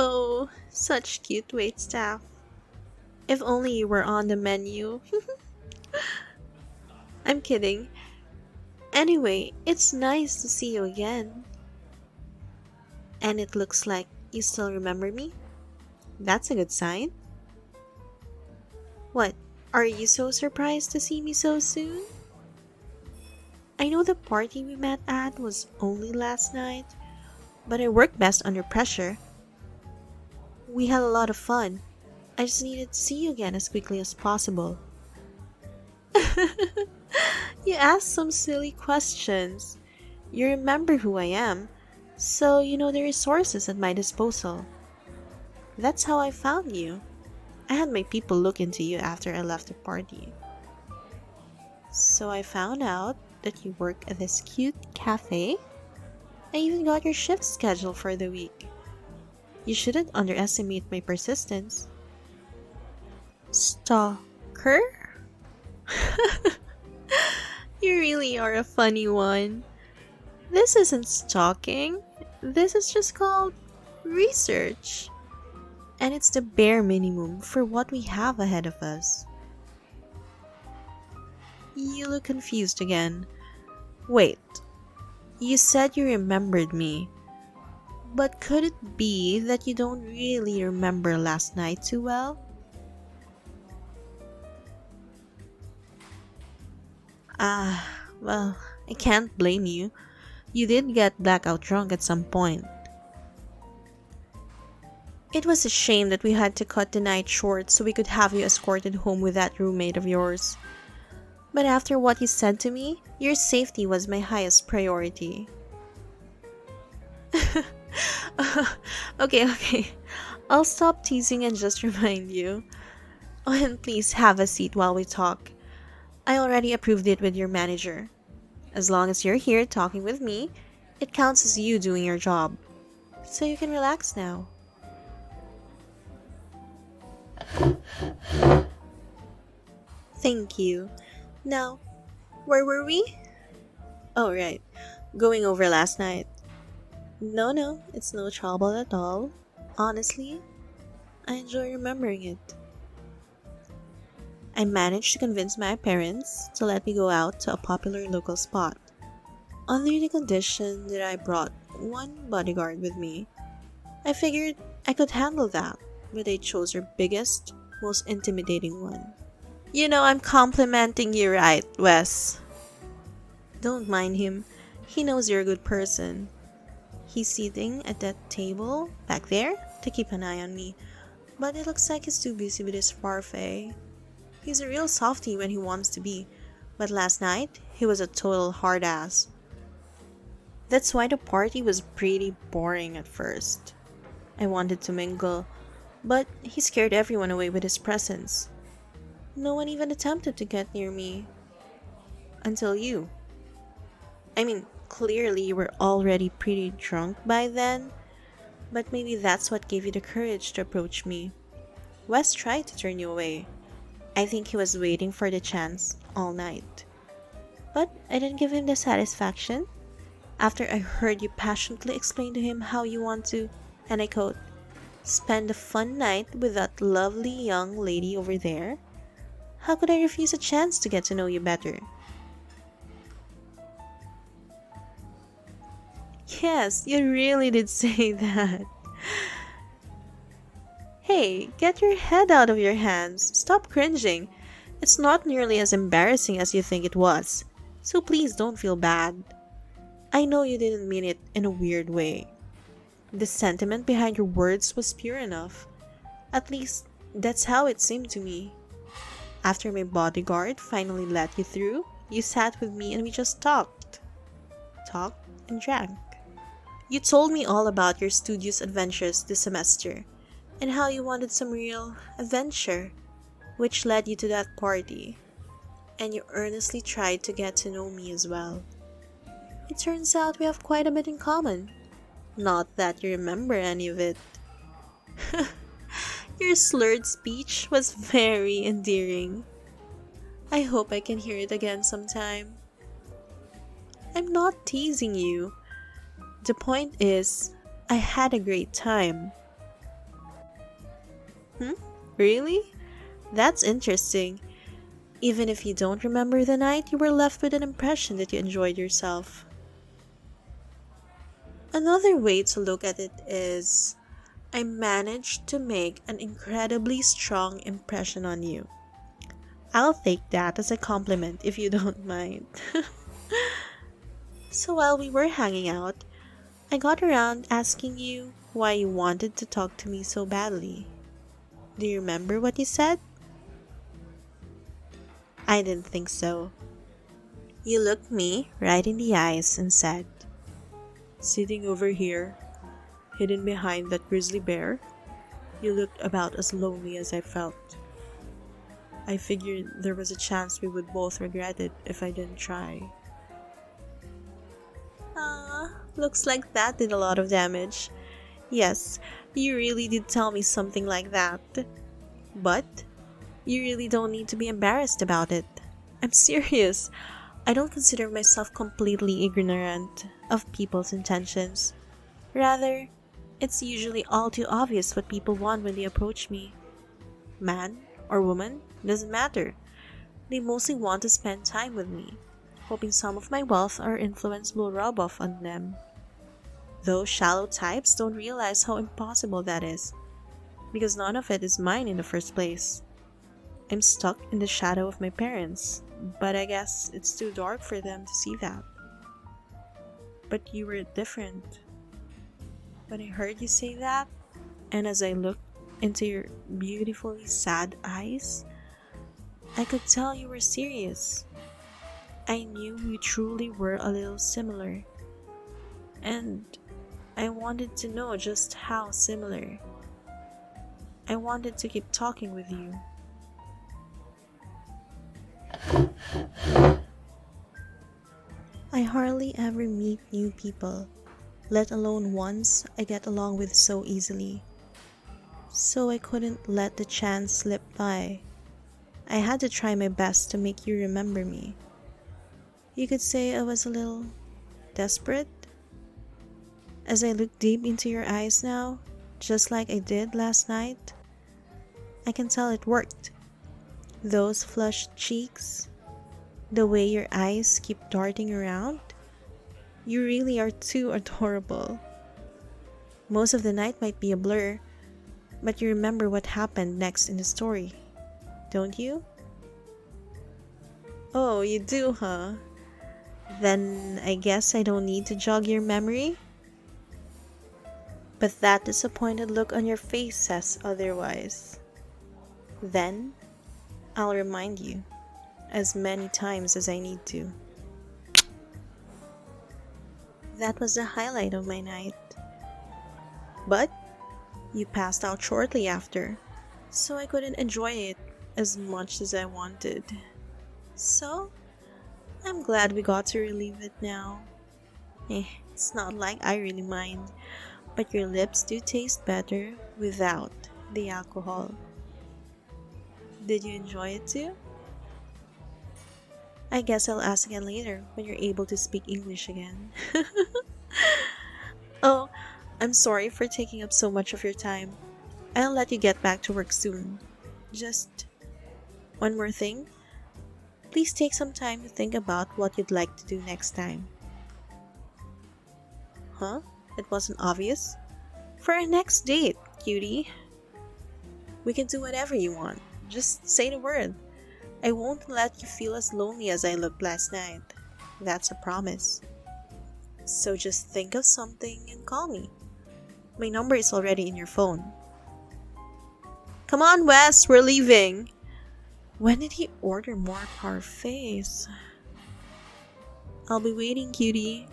Oh, such cute wait staff. If only you were on the menu. I'm kidding. Anyway, it's nice to see you again. And it looks like you still remember me? That's a good sign. What? Are you so surprised to see me so soon? I know the party we met at was only last night, but I work best under pressure. We had a lot of fun. I just needed to see you again as quickly as possible. You asked some silly questions. You remember who I am, so you know the resources at my disposal. That's how I found you. I had my people look into you after I left the party. So I found out that you work at this cute cafe. I even got your shift schedule for the week. You shouldn't underestimate my persistence. Stalker? You really are a funny one. This isn't stalking. This is just called research. And it's the bare minimum for what we have ahead of us. You look confused again. Wait, you said you remembered me. But could it be that you don't really remember last night too well? Well, I can't blame you. You did get blackout drunk at some point. It was a shame that we had to cut the night short so we could have you escorted home with that roommate of yours. But after what you said to me, your safety was my highest priority. Okay. I'll stop teasing and just remind you. Oh, and please have a seat while we talk. I already approved it with your manager. As long as you're here talking with me, it counts as you doing your job. So you can relax now. Thank you. Now, where were we? Oh, right. Going over last night. No, it's no trouble at all. Honestly, I enjoy remembering it. I managed to convince my parents to let me go out to a popular local spot, under the condition that I brought one bodyguard with me. I figured I could handle that, but they chose their biggest, most intimidating one. You know I'm complimenting you right, Wes. Don't mind him. He knows you're a good person. He's sitting at that table back there to keep an eye on me, but it looks like he's too busy with his parfait. He's a real softie when he wants to be, but last night he was a total hard ass. That's why the party was pretty boring at first. I wanted to mingle, but he scared everyone away with his presence. No one even attempted to get near me. Until you. I mean, clearly you were already pretty drunk by then, but maybe that's what gave you the courage to approach me. Wes tried to turn you away. I think he was waiting for the chance all night. But I didn't give him the satisfaction. After I heard you passionately explain to him how you want to, and I quote, spend a fun night with that lovely young lady over there, how could I refuse a chance to get to know you better? Yes, you really did say that. Hey, get your head out of your hands. Stop cringing. It's not nearly as embarrassing as you think it was. So please don't feel bad. I know you didn't mean it in a weird way. The sentiment behind your words was pure enough. At least, that's how it seemed to me. After my bodyguard finally let you through, you sat with me and we just talked. Talked and drank. You told me all about your studious adventures this semester, and how you wanted some real adventure, which led you to that party. And you earnestly tried to get to know me as well. It turns out we have quite a bit in common. Not that you remember any of it. Your slurred speech was very endearing. I hope I can hear it again sometime. I'm not teasing you. The point is, I had a great time. Hmm? Really? That's interesting. Even if you don't remember the night, you were left with an impression that you enjoyed yourself. Another way to look at it is I managed to make an incredibly strong impression on you. I'll take that as a compliment if you don't mind. So while we were hanging out, I got around asking you why you wanted to talk to me so badly. Do you remember what you said? I didn't think so. You looked me right in the eyes and said, "Sitting over here, hidden behind that grizzly bear, you looked about as lonely as I felt. I figured there was a chance we would both regret it if I didn't try." Looks like that did a lot of damage. Yes, you really did tell me something like that. But you really don't need to be embarrassed about it. I'm serious. I don't consider myself completely ignorant of people's intentions. Rather, it's usually all too obvious what people want when they approach me. Man or woman, doesn't matter. They mostly want to spend time with me, hoping some of my wealth or influence will rub off on them. Those shallow types don't realize how impossible that is, because none of it is mine in the first place. I'm stuck in the shadow of my parents, but I guess it's too dark for them to see that. But you were different. When I heard you say that, and as I looked into your beautifully sad eyes, I could tell you were serious. I knew you truly were a little similar. And I wanted to know just how similar. I wanted to keep talking with you. I hardly ever meet new people, let alone ones I get along with so easily. So I couldn't let the chance slip by. I had to try my best to make you remember me. You could say I was a little desperate. As I look deep into your eyes now, just like I did last night, I can tell it worked. Those flushed cheeks, the way your eyes keep darting around, you really are too adorable. Most of the night might be a blur, but you remember what happened next in the story, don't you? Oh, you do, huh? Then I guess I don't need to jog your memory? But that disappointed look on your face says otherwise. Then I'll remind you as many times as I need to. That was the highlight of my night. But you passed out shortly after, so I couldn't enjoy it as much as I wanted. So I'm glad we got to relive it now. It's not like I really mind, but your lips do taste better without the alcohol. Did you enjoy it too? I guess I'll ask again later when you're able to speak English again. Oh, I'm sorry for taking up so much of your time. I'll let you get back to work soon. Just one more thing. Please take some time to think about what you'd like to do next time. Huh? It wasn't obvious? For our next date, cutie. We can do whatever you want. Just say the word. I won't let you feel as lonely as I looked last night. That's a promise. So just think of something and call me. My number is already in your phone. Come on, Wes, we're leaving. When did he order more parfaits? I'll be waiting, cutie.